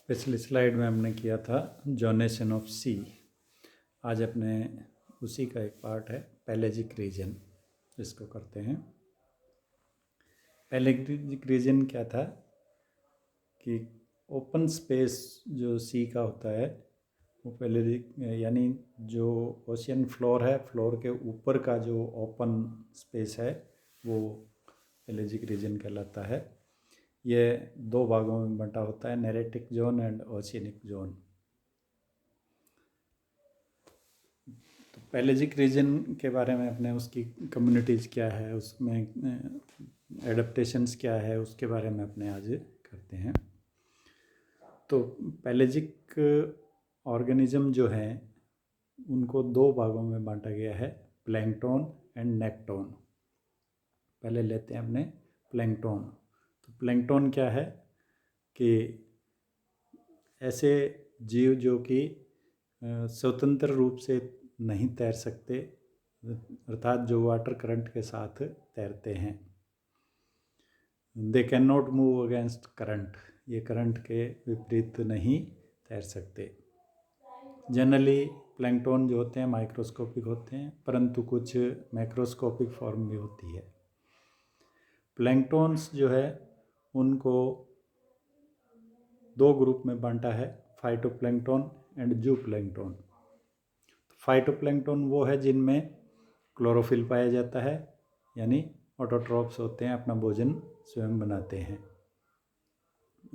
पिछली स्लाइड में हमने किया था जोनेशन ऑफ सी। आज अपने उसी का एक पार्ट है पैलेजिक रीजन, इसको करते हैं। पैलेजिक रीजन क्या था कि ओपन स्पेस जो सी का होता है वो पैलेजिक, यानी जो ओशियन फ्लोर है, फ्लोर के ऊपर का जो ओपन स्पेस है वो पैलेजिक रीजन कहलाता है। ये दो भागों में बंटा होता है, neritic zone and oceanic zone. तो पैलेजिक रीजन के बारे में अपने उसकी कम्युनिटीज़ क्या है, उसमें एडेप्टेशंस क्या है, उसके बारे में अपने आज करते हैं। तो पैलेजिक ऑर्गेनिज्म जो हैं उनको दो भागों में बांटा गया है, प्लैंकटन एंड नेक्टोन। पहले लेते हैं अपने प्लैंकटन। तो प्लैंकटन क्या है कि ऐसे जीव जो कि स्वतंत्र रूप से नहीं तैर सकते, अर्थात जो वाटर करंट के साथ तैरते हैं। They can not move against current, ये करंट के विपरीत नहीं तैर सकते। जनरली प्लैंकटन जो होते हैं माइक्रोस्कोपिक होते हैं, परंतु कुछ मैक्रोस्कोपिक फॉर्म भी होती है। प्लैंकटन्स जो है उनको दो ग्रुप में बांटा है, फाइटोप्लैंकटन एंड जूप्लैंकटन। फाइटोप्लैंकटन वो है जिनमें क्लोरोफिल पाया जाता है, यानी ऑटोट्रॉप्स होते हैं, अपना भोजन स्वयं बनाते हैं,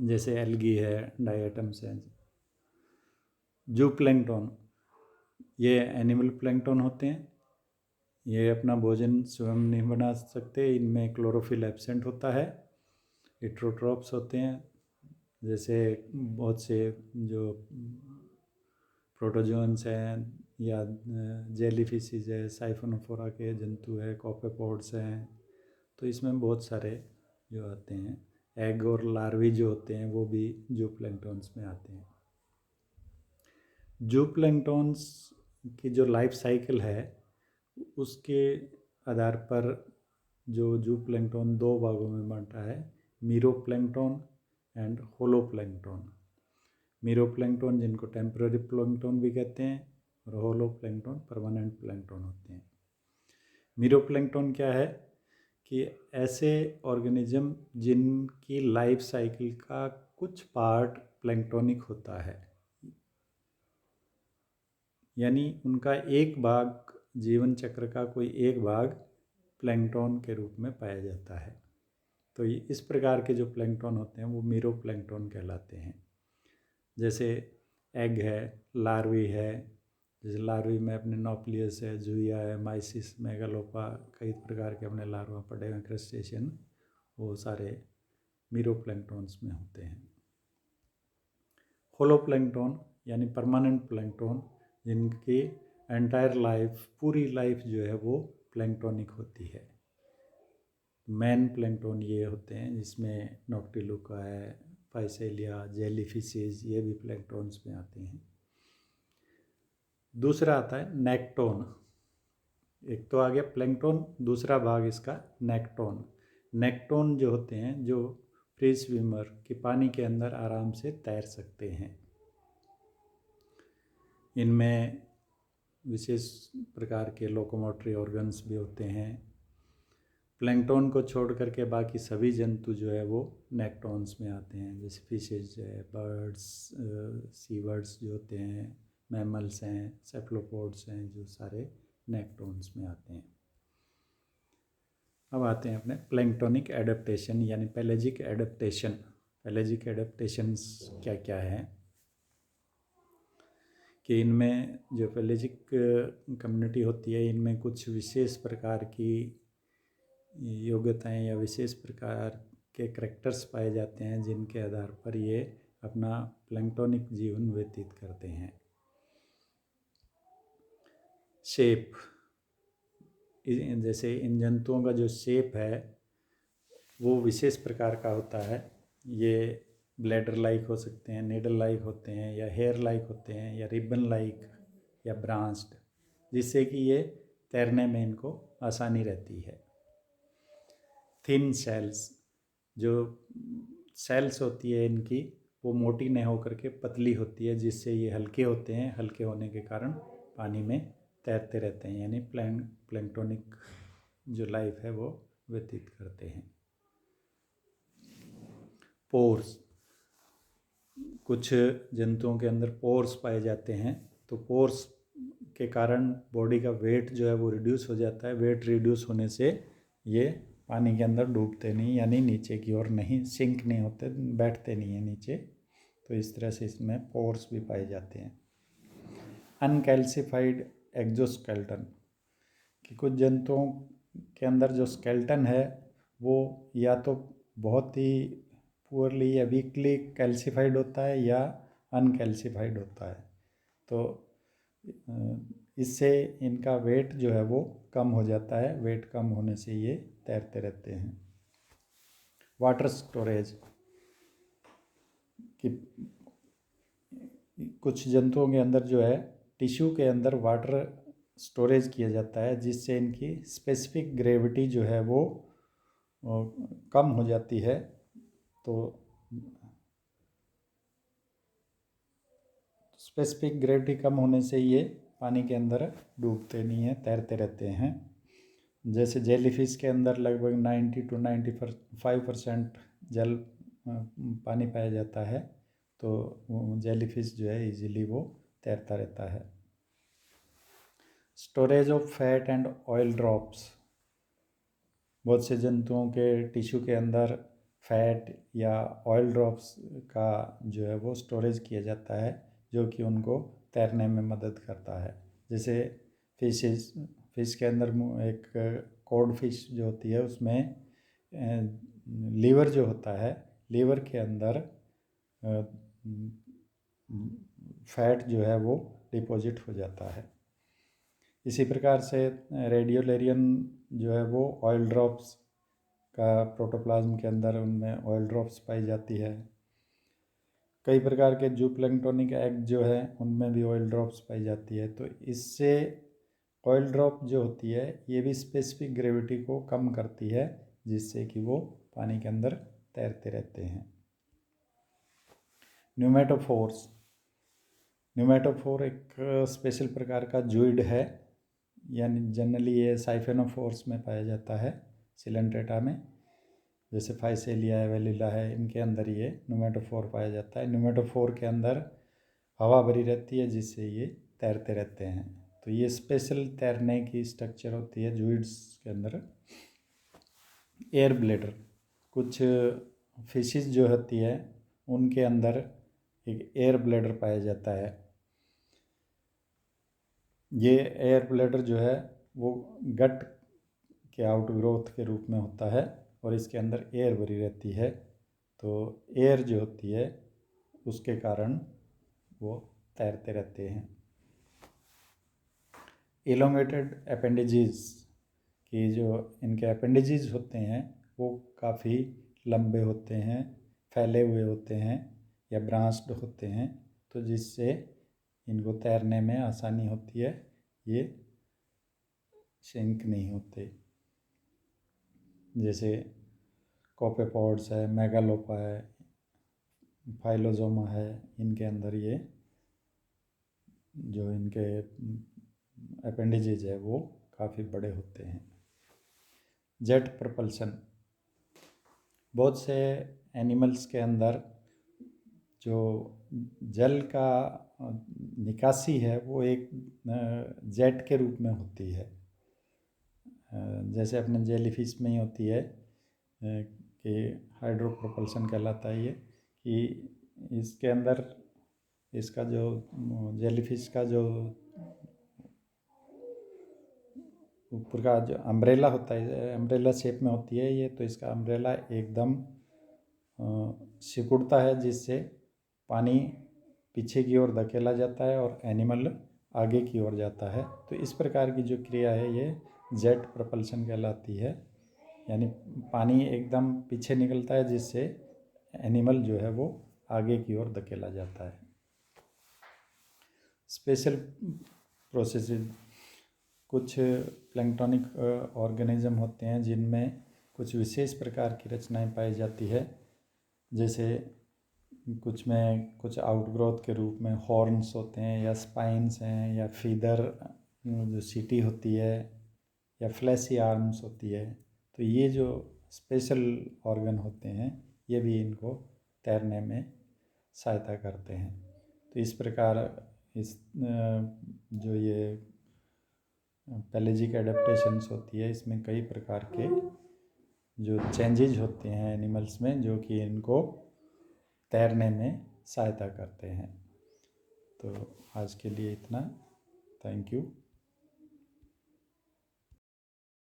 जैसे एल्गी है, डायटम्स हैं। जूप्लैंकटन ये एनिमल प्लैंकटन होते हैं, ये अपना भोजन स्वयं नहीं बना सकते, इनमें क्लोरोफिल एब्सेंट होता है। हेटेरोट्रॉप्स होते हैं, जैसे बहुत से जो प्रोटोजोन्स हैं या जेलीफिशेस है, साइफोनोफोरा के जंतु है, कॉपेपॉड्स हैं। तो इसमें बहुत सारे जो आते हैं, एग और लार्वी जो होते हैं वो भी जूप्लैंक्टन्स में आते हैं। जूप्लैंक्टन्स की जो लाइफ साइकिल है उसके आधार पर जो जूप्लैंक्टन दो भागों में बांटा है, मीरोप्लैंक्टन एंड होलोप्लैंक्टन। मीरोप्लैंक्टन जिनको टेम्पररी प्लैंक्टन भी कहते हैं, और होलोप्लैंक्टन परमानेंट प्लैंक्टन होते हैं। मीरोप्लैंक्टन क्या है कि ऐसे ऑर्गेनिज्म जिनकी लाइफ साइकिल का कुछ पार्ट प्लैंक्टोनिक होता है, यानी उनका एक भाग, जीवन चक्र का कोई एक भाग प्लैंक्टन के रूप में पाया जाता है। तो इस प्रकार के जो प्लैंक्टन होते हैं वो मीरोप्लैंक्टन कहलाते हैं। जैसे एग है, लार्वी है, जैसे लार्वी में अपने नॉप्लियस है, जूया है, माइसिस, मेगालोपा, कई प्रकार के अपने लार्वा पड़े हुए क्रस्टेशियन, वो सारे मीरोप्लैंक्टन्स में होते हैं। होलोप्लैंक्टन यानी परमानेंट प्लैंक्टन, जिनकी एंटायर लाइफ, पूरी लाइफ जो है वो प्लैंक्टोनिक होती है। मेन प्लैंक्टन ये होते हैं जिसमें नॉक्टिलुका है, फाइसेलिया, जेलीफिशेस, ये भी प्लैंक्टन्स में आते हैं। दूसरा आता है नेक्टोन। एक तो आ गया प्लैंक्टन, दूसरा भाग इसका नेक्टोन। नेक्टोन जो होते हैं जो फ्री स्विमर, कि पानी के अंदर आराम से तैर सकते हैं। इनमें विशेष प्रकार के लोकोमोटरी ऑर्गन्स भी होते हैं। प्लैंक्टन को छोड़ करके बाकी सभी जंतु जो है वो नेक्टोन्स में आते हैं, जैसे फिशेज है, बर्ड्स, सी बर्ड्स जो होते हैं, मैमल्स हैं, सेफ्लोपोड्स हैं, जो सारे नेक्टोन्स में आते हैं। अब आते हैं अपने प्लैंक्टोनिक एडेप्टेशन यानी पैलेजिक एडेप्टेशन। पैलेजिक एडेप्टेशंस क्या क्या हैं कि इनमें जो पैलेजिक कम्युनिटी होती है, इनमें कुछ विशेष प्रकार की योग्यताएं या विशेष प्रकार के करैक्टर्स पाए जाते हैं, जिनके आधार पर ये अपना प्लैंक्टोनिक जीवन व्यतीत करते हैं। शेप, जैसे इन जंतुओं का जो शेप है वो विशेष प्रकार का होता है। ये ब्लैडर लाइक हो सकते हैं, नीडल लाइक होते हैं, या हेयर लाइक होते हैं, या रिबन लाइक, या ब्रांच्ड, जिससे कि ये तैरने में इनको आसानी रहती है। थिन सेल्स, जो सेल्स होती है इनकी वो मोटी नहीं होकर के पतली होती है, जिससे ये हल्के होते हैं। हल्के होने के कारण पानी में तैरते रहते हैं, यानी प्लैंक्टोनिक जो लाइफ है वो व्यतीत करते हैं। पोर्स, कुछ जंतुओं के अंदर पोर्स पाए जाते हैं। तो पोर्स के कारण बॉडी का वेट जो है वो रिड्यूस हो जाता है। वेट रिड्यूस होने से ये पानी के अंदर डूबते नहीं, यानी नीचे की ओर नहीं सिंक नहीं होते, बैठते नहीं हैं नीचे। तो इस तरह से इसमें पोर्स भी पाए जाते हैं। अनकैल्सिफाइड एक्जोस्केल्टन, कि कुछ जंतुओं के अंदर जो स्केल्टन है वो या तो बहुत ही पुअरली या वीकली कैल्सिफाइड होता है या अनकैल्सिफाइड होता है। तो इससे इनका वेट जो है वो कम हो जाता है। वेट कम होने से ये तैरते रहते हैं। वाटर स्टोरेज, कि कुछ जंतुओं के अंदर जो है टिश्यू के अंदर वाटर स्टोरेज किया जाता है, जिससे इनकी स्पेसिफिक ग्रेविटी जो है वो कम हो जाती है। तो स्पेसिफिक ग्रेविटी कम होने से ये पानी के अंदर डूबते नहीं हैं, तैरते रहते हैं। जैसे जेलीफिश के अंदर लगभग 90 to 95% जल पानी पाया जाता है। तो जेलीफिश जो है इजीली वो तैरता रहता है। Storage of fat and oil drops, बहुत से जंतुओं के टिश्यू के अंदर फैट या ऑयल ड्रॉप्स का जो है वो स्टोरेज किया जाता है, जो कि उनको तैरने में मदद करता है। जैसे फिश के अंदर एक कॉड फिश जो होती है उसमें लीवर जो होता है, लीवर के अंदर फैट जो है वो डिपॉजिट हो जाता है। इसी प्रकार से रेडियोलेरियन जो है वो ऑयल ड्रॉप्स का प्रोटोप्लाज्म के अंदर उनमें ऑयल ड्रॉप्स पाई जाती है। कई प्रकार के जूप्लैंक्टोनिक एग जो है उनमें भी ऑयल ड्रॉप्स पाई जाती है। तो इससे ऑयल ड्रॉप जो होती है ये भी स्पेसिफिक ग्रेविटी को कम करती है, जिससे कि वो पानी के अंदर तैरते रहते हैं। न्यूमेटोफोर्स, न्यूमेटोफोर एक स्पेशल प्रकार का जूइड है, यानी जनरली ये साइफेनोफोर्स में पाया जाता है, सिलेंट्रेटा में। जैसे फाइसेलिया है, वेलिला है, इनके अंदर ये न्यूमेटोफोर पाया जाता है। न्यूमेटोफोर के अंदर हवा भरी रहती है, जिससे ये तैरते रहते हैं। तो ये स्पेशल तैरने की स्ट्रक्चर होती है जूइड्स के अंदर। एयर ब्लैडर, कुछ फिशेस जो होती है उनके अंदर एक एयर ब्लैडर पाया जाता है। ये एयर ब्लैडर जो है वो गट के आउटग्रोथ के रूप में होता है और इसके अंदर एयर भरी रहती है। तो एयर जो होती है उसके कारण वो तैरते रहते हैं। इलोंगेटेड अपेंडिजेस, कि जो इनके अपेंडिजेस होते हैं वो काफ़ी लंबे होते हैं, फैले हुए होते हैं या ब्रांच्ड होते हैं, तो जिससे इनको तैरने में आसानी होती है, ये सिंक नहीं होते। जैसे कोपेपॉड्स है, मेगालोपा है, फाइलोजोमा है, इनके अंदर ये जो इनके अपेंडिजेज है वो काफ़ी बड़े होते हैं। जेट प्रपल्सन, बहुत से एनिमल्स के अंदर जो जल का निकासी है वो एक जेट के रूप में होती है। जैसे अपने जेलीफिश में ही होती है कि हाइड्रो प्रोपल्सन कहलाता है ये, कि इसके अंदर इसका जो जेलीफिश का जो ऊपर का जो अम्ब्रेला होता है, अम्ब्रेला शेप में होती है ये, तो इसका अम्ब्रेला एकदम सिकुड़ता है, जिससे पानी पीछे की ओर धकेला जाता है और एनिमल आगे की ओर जाता है। तो इस प्रकार की जो क्रिया है ये जेट प्रपल्सन कहलाती है, यानी पानी एकदम पीछे निकलता है जिससे एनिमल जो है वो आगे की ओर धकेला जाता है। स्पेशल प्रोसेसेस, कुछ प्लैंक्टोनिक ऑर्गेनिज्म होते हैं जिनमें कुछ विशेष प्रकार की रचनाएं पाई जाती है। जैसे कुछ में कुछ आउटग्रोथ के रूप में हॉर्न्स होते हैं या स्पाइन्स हैं या फीदर जो सीटी होती है या फ्लैशी आर्म्स होती है। तो ये जो स्पेशल ऑर्गन होते हैं ये भी इनको तैरने में सहायता करते हैं। तो इस प्रकार इस जो ये पेलेजिक एडेप्टेशंस होती है इसमें कई प्रकार के जो चेंजेज होते हैं एनिमल्स में जो कि इनको तैरने में सहायता करते हैं। तो आज के लिए इतना। Thank you.